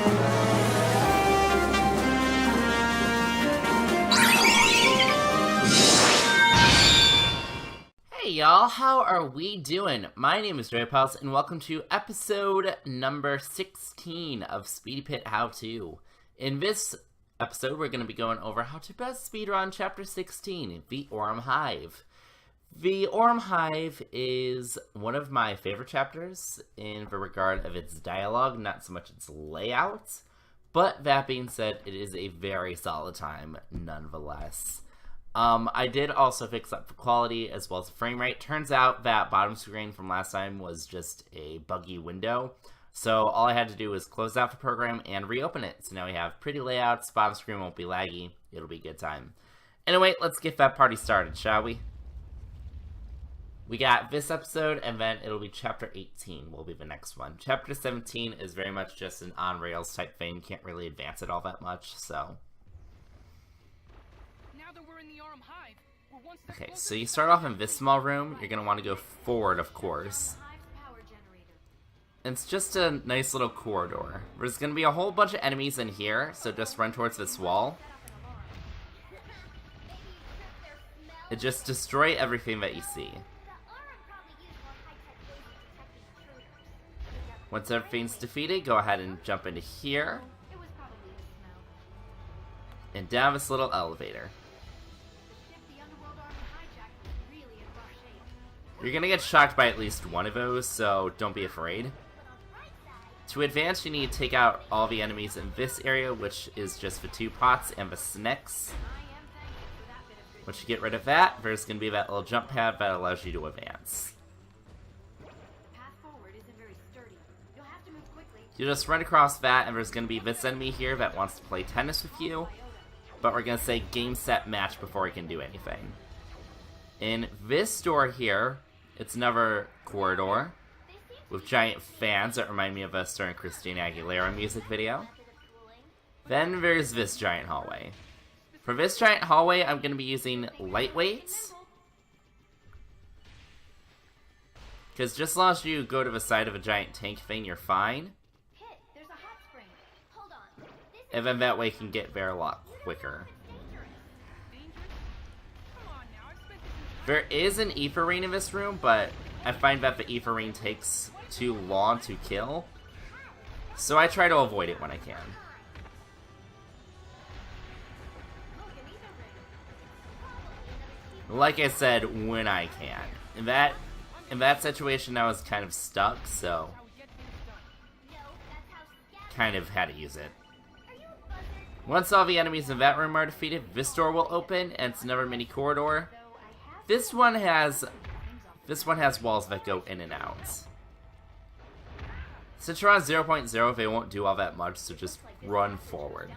Hey y'all, how are we doing? My name is Joeypals, and welcome to episode number 16 of Speedy Pit How To. In this episode, we're going to be going over how to best speedrun Chapter 16, the AURUM Hive. The AURUM Hive is one of my favorite chapters in the regard of its dialogue, not so much its layout. But that being said, it is a very solid time nonetheless. I did also fix up the quality as well as the frame rate. Turns out that bottom screen from last time was just a buggy window. So all I had to do was close out the program and reopen it. So now we have pretty layouts, bottom screen won't be laggy, it'll be a good time. Anyway, let's get that party started, shall we? We got this episode, and then it'll be Chapter 18 will be the next one. Chapter 17 is very much just an on-rails type thing, can't really advance it all that much, so... Okay, so you start off in this small room. You're going to want to go forward, of course. It's just a nice little corridor. There's going to be a whole bunch of enemies in here, so just run towards this wall. And just destroy everything that you see. Once everything's defeated, go ahead and jump into here. And down this little elevator. You're gonna get shocked by at least one of those, so don't be afraid. To advance, you need to take out all the enemies in this area, which is just the two pots and the snakes. Once you get rid of that, there's gonna be that little jump pad that allows you to advance. You just run across that, and there's gonna be this enemy here that wants to play tennis with you, but we're gonna say game, set, match before he can do anything. In this door here, it's another corridor with giant fans that remind me of a certain Christina Aguilera music video. Then there's this giant hallway. For this giant hallway, I'm going to be using lightweights. Because just as long as you go to the side of a giant tank thing, you're fine. And then that way you can get there a lot quicker. There is an ether ring in this room, but I find that the ether ring takes too long to kill, so I try to avoid it when I can. Like I said, when I can. In that situation, I was kind of stuck, so kind of had to use it. Once all the enemies in that room are defeated, this door will open, and it's another mini corridor. This one has walls that go in and out. Since you're on 0.0, they won't do all that much, so just run forward.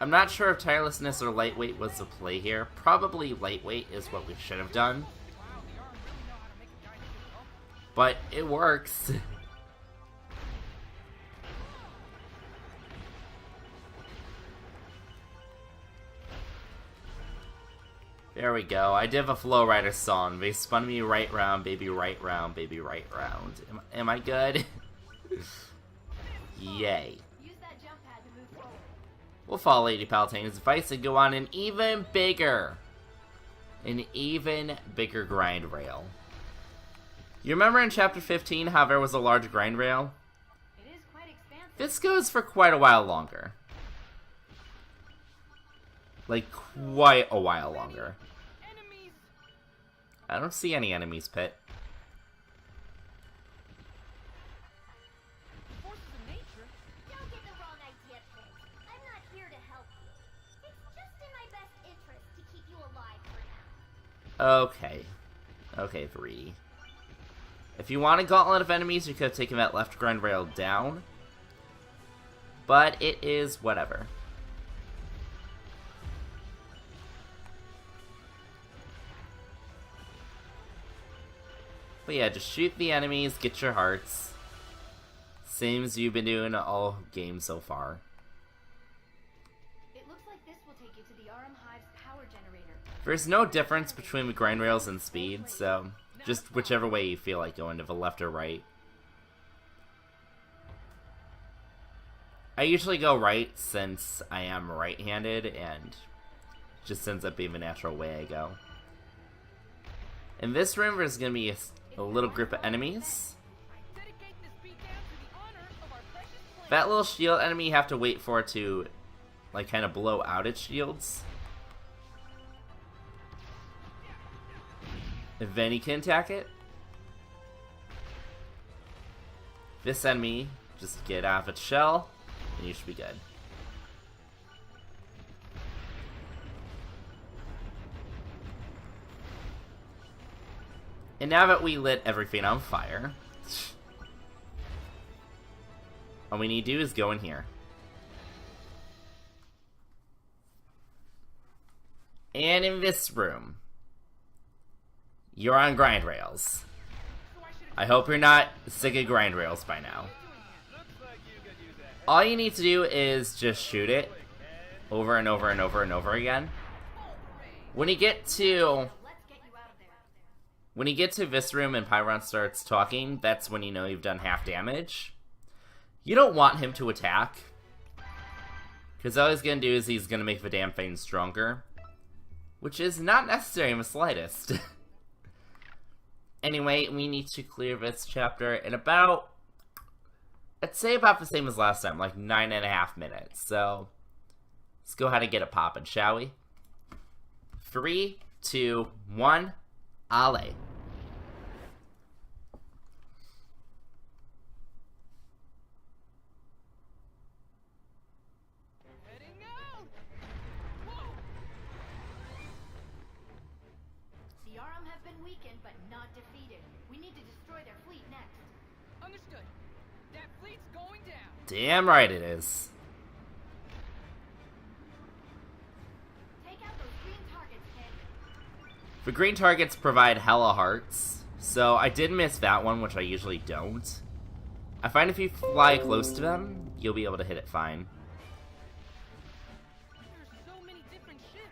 I'm not sure if tirelessness or lightweight was the play here. Probably lightweight is what we should have done. But it works. There we go. I did a Flow Rider song. They spun me right round, baby, right round, baby, right round. Am I good? Yay. We'll follow Lady Palutane's advice and go on an even bigger grind rail. You remember in Chapter 15 how there was a large grind rail? This goes for quite a while longer. Like, quite a while longer. I don't see any enemies, Pit. Okay. Okay, 3. If you want a gauntlet of enemies, you could have taken that left grind rail down. But it is whatever. But yeah, just shoot the enemies, get your hearts. Same as you've been doing all games so far. It looks like this will take you to the AURUM Hive's power generator. There's no difference between the grind rails and speed, so Just whichever way you feel like going, to the left or right. I usually go right since I am right-handed, and just ends up being the natural way I go. In this room, there's going to be a little group of enemies. That little shield enemy, you have to wait for it to, like, kind of blow out its shields. And then you can attack it. This enemy, just get out of its shell, and you should be good. And now that we lit everything on fire, all we need to do is go in here. And in this room, you're on grind rails. I hope you're not sick of grind rails by now. All you need to do is just shoot it over and over and over and over again. When you get to this room and Pyron starts talking, that's when you know you've done half damage. You don't want him to attack, because all he's going to do is he's going to make the damn thing stronger, which is not necessary in the slightest. Anyway, we need to clear this chapter in about, I'd say about the same as last time, like 9.5 minutes. So, let's go ahead and get it poppin', shall we? 3, 2, 1, allez. The AURUM have been weakened, but not defeated. We need to destroy their fleet next. Understood. That fleet's going down. Damn right it is. Take out those green targets, Ken. The green targets provide hella hearts, so I did miss that one, which I usually don't. I find if you fly close to them, you'll be able to hit it fine. There's so many different ships.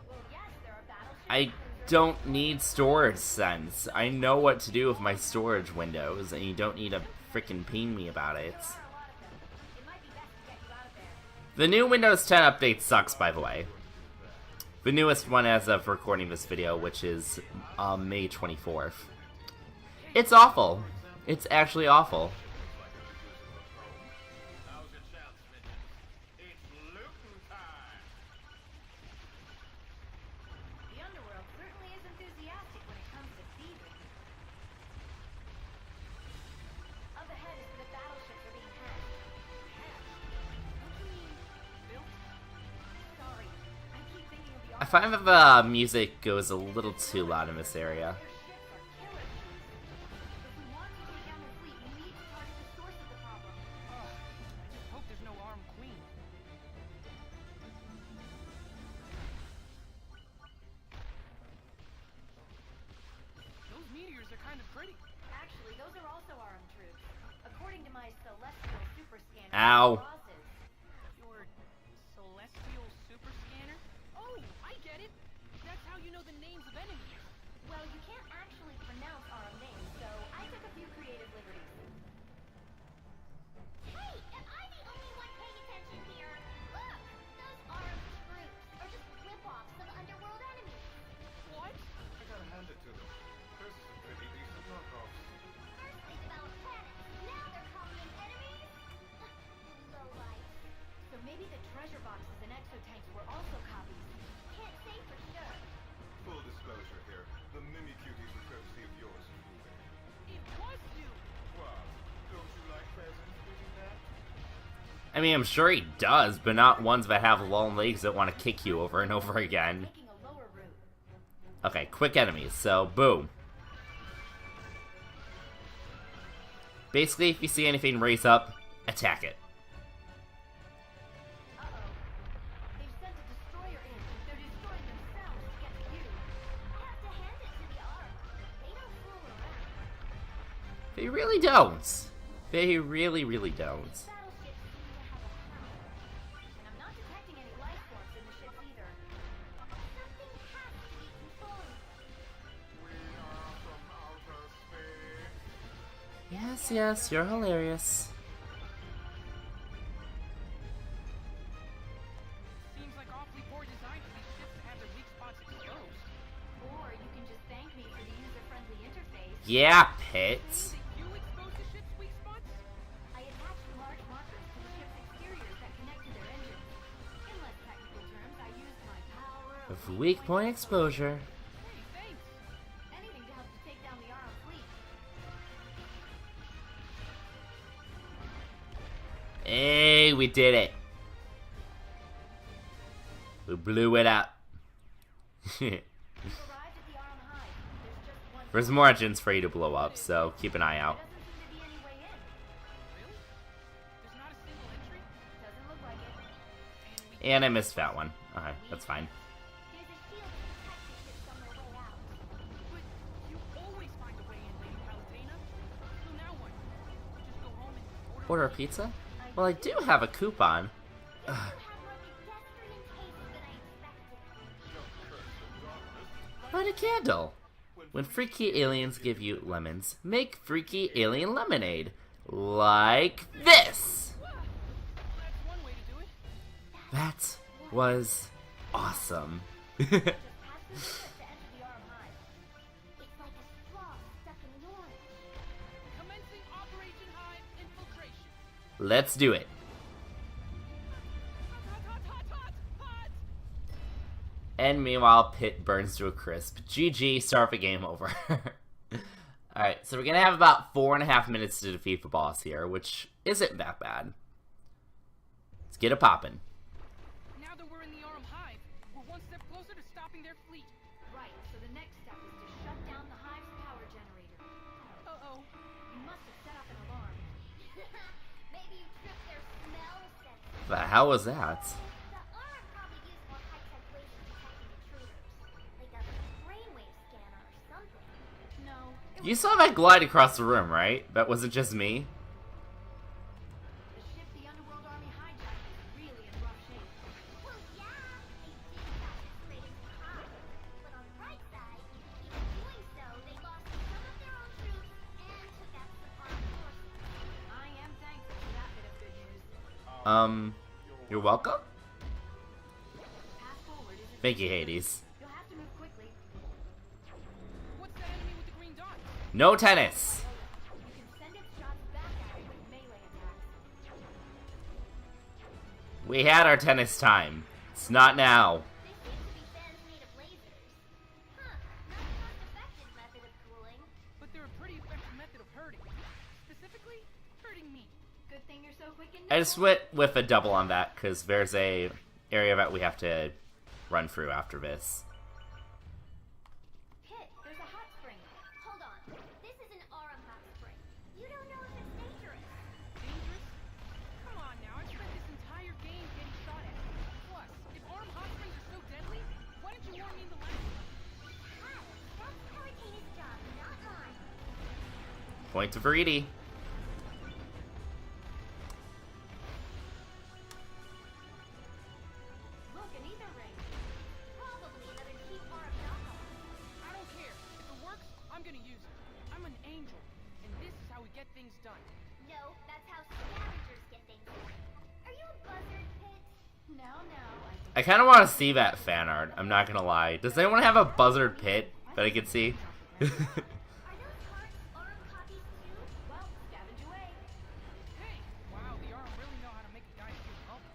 Well, yes, there are battleships. I don't need storage sense. I know what to do with my storage windows, and you don't need to frickin' ping me about it. There are a lot of them. It might be best to get you out of there. The new Windows 10 update sucks, by the way. The newest one as of recording this video, which is May 24th. It's awful. It's actually awful. Now's your chance, minions. It's looting time. The underworld certainly is enthusiastic when it comes to thieving. Up ahead is where the battleships are being hatched. Hatched? Don't you mean built? Sorry, I keep thinking of the I find that the music goes a little too loud in this area. Their ships are killer ships. If we want to take down their fleet, we need to target the source of the problem. I just hope there's no AURUM queen. Those meteors are kind of pretty. Actually, those are also AURUM troops. According to my celestial super scanner. Ow. Crosses. Your celestial super scanner? Oh, I get it. That's how you know the names of enemies. Well, you can't actually pronounce AURUM names, so I took a few creative liberties. Hey, am I the only one paying attention here? Look, those AURUM troops are just flip-offs of underworld enemies. What? I gotta hand it to them. Those are some pretty decent knockoffs. First they developed planets, now they're calling them enemies? Lowlife. So maybe the treasure boxes and exotanks were also copies. Can't say for sure. Full disclosure here. The Mimi Cuties were courtesy of yours. It was you. Wow. Don't you like pheasants doing that? I mean, I'm sure he does, but not ones that have long legs that want to kick you over and over again. Taking a lower route. Okay, quick enemies, so boom. Basically, if you see anything raise up, attack it. Uh-oh. They've sent a destroyer in. They're destroying themselves to get to you. I have to hand it to the AURUM. They don't fool around. They really don't. They really, really don't. These battleships seem to have a power. And I'm not detecting any life forms in the ships either. Something has to be controlling them. We are from outer Yes, yes, you're hilarious. Seems like awfully poor design for these ships to have their weak spots exposed. Or you can just thank me for the user-friendly interface. Yeah, Pit. Meaning that you expose the ship's weak spots? I attached large markers to the ship's exteriors that connect to their engines. In less technical terms, I used my power Of weak point exposure. Hey, thanks. Anything to help you take down the AURUM fleet. Hey, we did it. We blew it up. You arrived at the AURUM hive. There's just one. There's more engines for you to blow up, so keep an eye out. There doesn't seem to be any way in. Really? There's not a single entry? Doesn't look like it. And we And I missed that one. Okay, that's fine. There's a shield to protect the ships on their way out. But you always find a way in, Lady Palutena. So now what? Just go home and Order a pizza? Well, I do have a coupon. You have more pedestrian taste than I expected. Light a candle. When freaky aliens give you lemons, make freaky alien lemonade. Like this! that's one way to do it. That was awesome. Just pass through the ship to enter the AURUM hive. It's like a straw stuck in an orange. Commencing Operation Hive Infiltration. Let's do it. Hot, hot, hot, hot, hot! And meanwhile, Pit burns to a crisp. GG, start the game over. Alright, so we're gonna have about 4.5 minutes to defeat the boss here, which isn't that bad. Let's get it poppin'. Now that we're in the AURUM hive, we're one step closer to stopping their fleet. Right, so the next step is to shut down the hive's power generator. Uh-oh. You must have set up an alarm. Maybe you tripped their smell sensor. The hell was that? The AURUM probably used more high-tech ways of detecting intruders. Like a brainwave scanner or something. No. You saw that glide across the room, right? That wasn't just me? The ship the Underworld Army hijacked is really in rough shape. Well, yeah, they did crash its straight into the hive. But on the bright side, even doing so, they lost some of their own troops and took out some armed forces. I am thankful for that bit of good news. You're welcome? Path forward isn't Thank you, Hades. You'll have to move quickly. What's that enemy with the green dot? No tennis! You can send its shots back at it with melee attacks. We had our tennis time. It's not now. They seem to be fans made of lasers. Huh, not a cost-effective method of cooling. But they're a pretty effective method of hurting. Specifically, hurting me. Good thing you're so quick and I just went with a double on that, because there's a area that we have to run through after this. Pit, there's a hot spring. Hold on. This is an AURUM hot spring. You don't know if it's dangerous. Dangerous? Come on now, I've spent this entire game getting shot at. Plus, if AURUM hot springs are so deadly, why didn't you warn me in the last one? Hi, that's Palutina's job, not mine. Point to Veriti. Look, an ether ring. Probably another cheap AURUM knockoff. I don't care. If it works, I'm gonna use it. I'm an angel, and this is how we get things done. No, that's how scavengers get things done. Are you a buzzard, Pit? No, I kind of want to see that fan art, I'm not gonna lie. Does anyone have a buzzard Pit that I can see? Are those hearts AURUM copies too? Well, scavenge away. Hey! Wow, the AURUM really know how to make a guy feel welcome.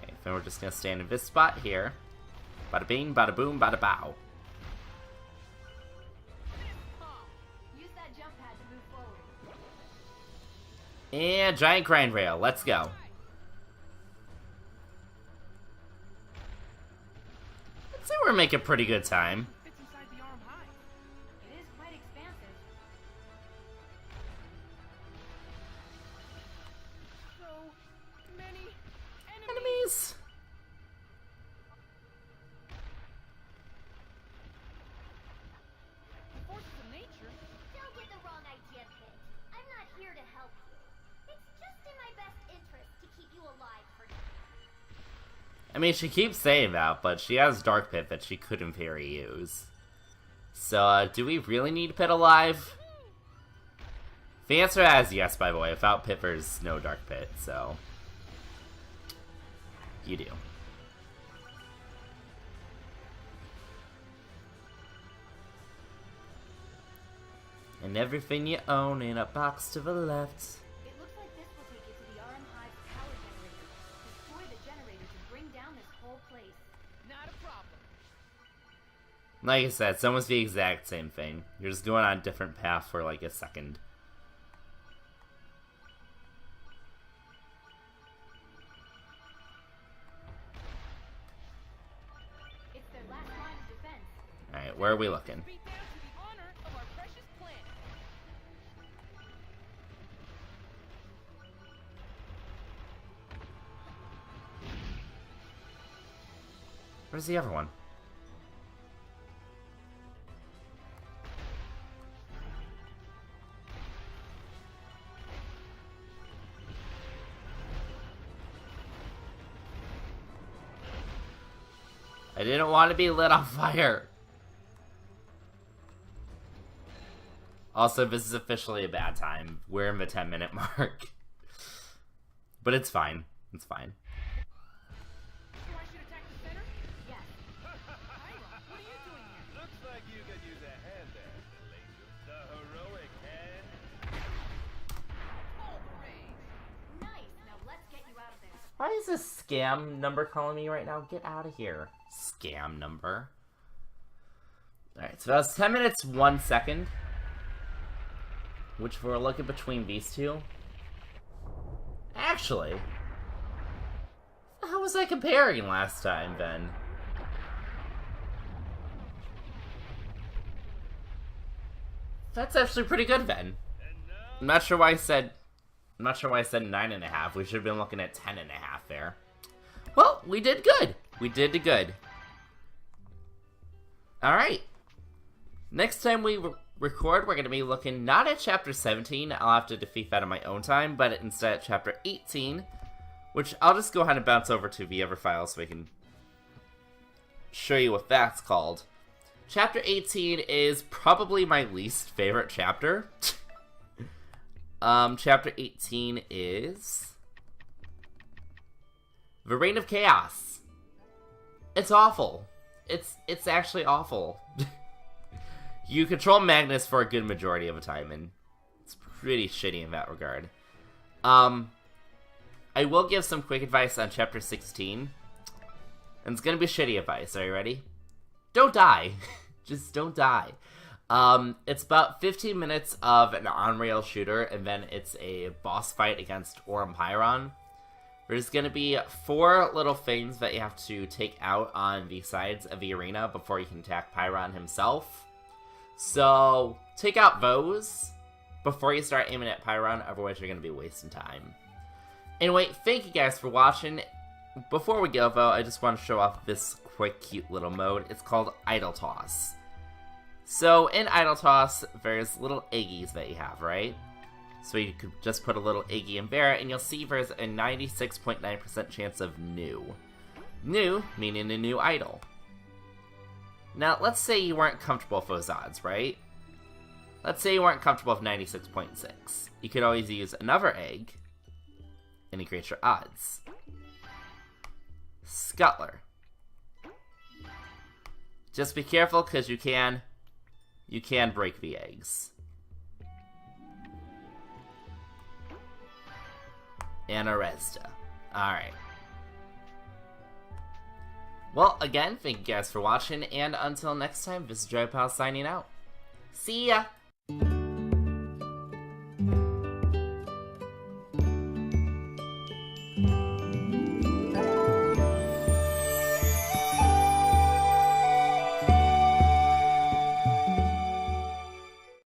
Okay, then we're just gonna stand in this spot here. Bada bing, bada boom, bada bow. Use that jump pad to move forward. And giant grind rail, let's go. I'd say we're making pretty good time. Fits inside the AURUM hive. It is quite expansive. So many enemies. Enemies! Forces of nature. Don't get the wrong idea, Pit. I'm not here to help you. you alive for now. I mean, she keeps saying that, but she has Dark Pit that she could in theory use. So, do we really need Pit alive? The answer is yes, by the way. Without Pit, there's no Dark Pit, so... You do. And everything you own in a box to the left. It looks like this will take you to the AURUM Hive's power generator. Destroy the generator to bring down this whole place. Not a problem. Like I said, it's almost the exact same thing. You're just going on a different path for like a second. It's their last line of defense. Alright, where are we looking? Beat down to the honor of our precious planet. Where's the other one? I didn't want to be lit on fire. Also, this is officially a bad time. We're in the 10-minute mark. But it's fine. It's fine. So I should attack the center? Yes. Kyra, what are you doing here? Looks like you could use a hand there, Delicious. The heroic hand. All the rage. Nice. Now let's get you out of there. Why is this scam number calling me right now? Get out of here. Scam number. Alright, so that was 10 minutes, 1 second. Which we're looking between these two. Actually, how was I comparing last time, then? That's actually pretty good, then. I'm not sure why I said 9.5. We should have been looking at 10.5 there. Well, we did good. We did good. Alright. Next time we record, we're going to be looking not at Chapter 17. I'll have to defeat that on my own time, but instead at Chapter 18, which I'll just go ahead and bounce over to the other file so we can show you what that's called. Chapter 18 is probably my least favorite chapter. Chapter 18 is The Reign of Chaos. It's awful. It's actually awful. You control Magnus for a good majority of the time, and it's pretty shitty in that regard. I will give some quick advice on Chapter 16. And it's gonna be shitty advice. Are you ready? Don't die. Just don't die. It's about 15 minutes of an on-rail shooter, and then it's a boss fight against AURUM Pyron. There's gonna be 4 little things that you have to take out on the sides of the arena before you can attack Pyron himself. So, take out those before you start aiming at Pyron, otherwise you're gonna be wasting time. Anyway, thank you guys for watching. Before we go, though, I just want to show off this quick, cute little mode. It's called Idle Toss. So, in Idle Toss, there's little eggies that you have, right? So you could just put a little eggie in there, and you'll see there's a 96.9% chance of new. New, meaning a new idol. Now, let's say you weren't comfortable with those odds, right? Let's say you weren't comfortable with 96.6. You could always use another egg, and increase your odds. Scuttler. Just be careful, because you can break the eggs. And Aresta. Alright. Well, again, thank you guys for watching, and until next time, this is Joeypals signing out. See ya!